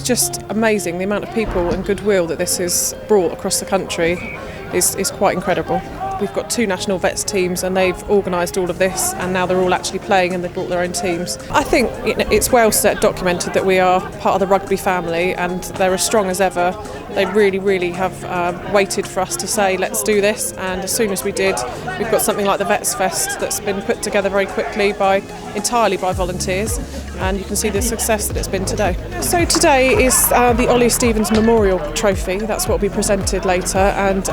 just amazing. The amount of people and goodwill that this has brought across the country is quite incredible. We've got 2 national vets teams and they've organised all of this, and now they're all actually playing and they've brought their own teams. I think it's well documented that we are part of the rugby family and they're as strong as ever. They really have waited for us to say let's do this, and as soon as we did, we've got something like the Vets Fest that's been put together very quickly entirely by volunteers, and you can see the success that it's been today. So today is the Ollie Stevens Memorial Trophy. That's what will be presented later, and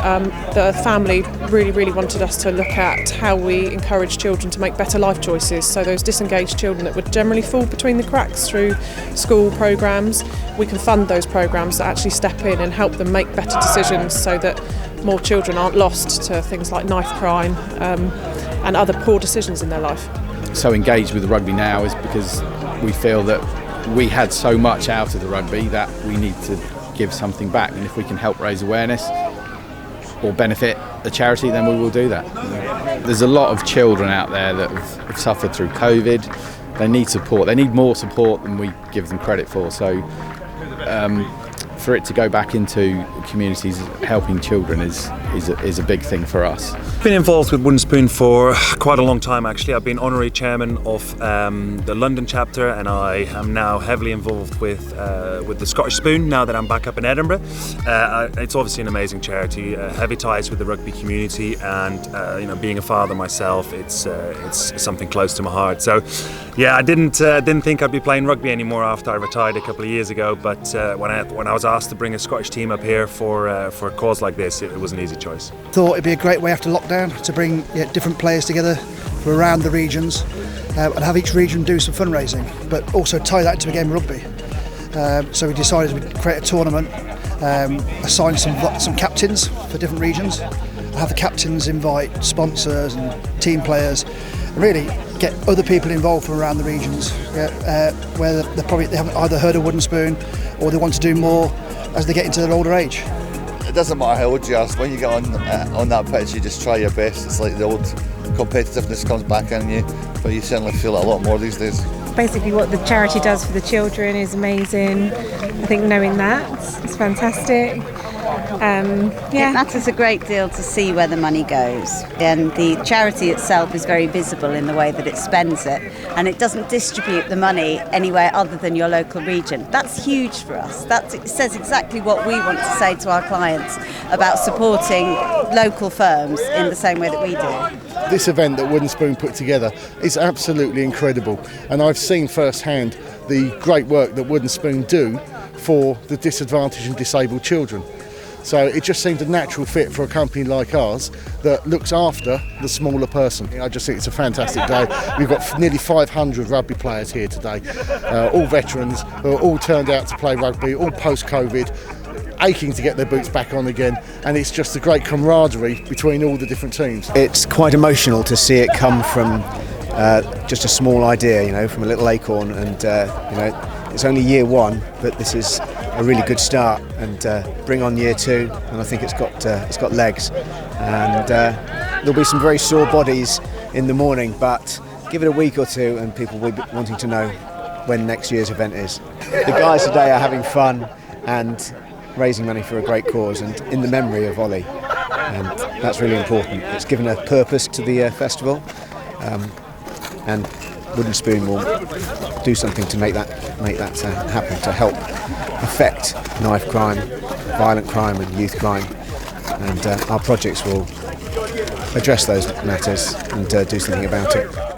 the family really wanted us to look at how we encourage children to make better life choices. So those disengaged children that would generally fall between the cracks through school programmes, we can fund those programmes that actually step in and help them make better decisions so that more children aren't lost to things like knife crime and other poor decisions in their life. So engaged with the rugby now is because we feel that we had so much out of the rugby that we need to give something back, and if we can help raise awareness or benefit the charity, then we will do that. There's a lot of children out there that have suffered through COVID. They need support. They need more support than we give them credit for. So for it to go back into communities helping children is a big thing for us. I've been involved with Wooden Spoon for quite a long time actually. I've been honorary chairman of the London chapter, and I am now heavily involved with the Scottish Spoon now that I'm back up in Edinburgh. It's obviously an amazing charity, heavy ties with the rugby community, and being a father myself, it's something close to my heart. So yeah, I didn't think I'd be playing rugby anymore after I retired a couple of years ago, but when I was asked to bring a Scottish team up here for a cause like this, it was an easy choice. Thought it'd be a great way after lockdown to bring different players together from around the regions and have each region do some fundraising, but also tie that into a game of rugby. So we decided we'd create a tournament, assign some captains for different regions, have the captains invite sponsors and team players, and really get other people involved from around the regions where they haven't either heard of Wooden Spoon or they want to do more as they get into their older age. It doesn't matter how old you are, when you get on that pitch you just try your best. It's like the old competitiveness comes back in you, but you certainly feel it a lot more these days. Basically what the charity does for the children is amazing. I think knowing that, it's fantastic. It matters a great deal to see where the money goes, and the charity itself is very visible in the way that it spends it, and it doesn't distribute the money anywhere other than your local region. That's huge for us. It says exactly what we want to say to our clients about supporting local firms in the same way that we do. This event that Wooden Spoon put together is absolutely incredible, and I've seen firsthand the great work that Wooden Spoon do for the disadvantaged and disabled children. So it just seemed a natural fit for a company like ours that looks after the smaller person. I just think it's a fantastic day. We've got nearly 500 rugby players here today, all veterans who are all turned out to play rugby, all post-COVID, aching to get their boots back on again, and it's just a great camaraderie between all the different teams. It's quite emotional to see it come from just a small idea, from a little acorn, and it's only year one, but this is a really good start, and bring on year two, and I think it's got legs, and there'll be some very sore bodies in the morning, but give it a week or two and people will be wanting to know when next year's event is. The guys today are having fun and raising money for a great cause and in the memory of Ollie, and that's really important. It's given a purpose to the festival, and Wooden Spoon will do something to make that happen, to help affect knife crime, violent crime and youth crime, and our projects will address those matters and do something about it.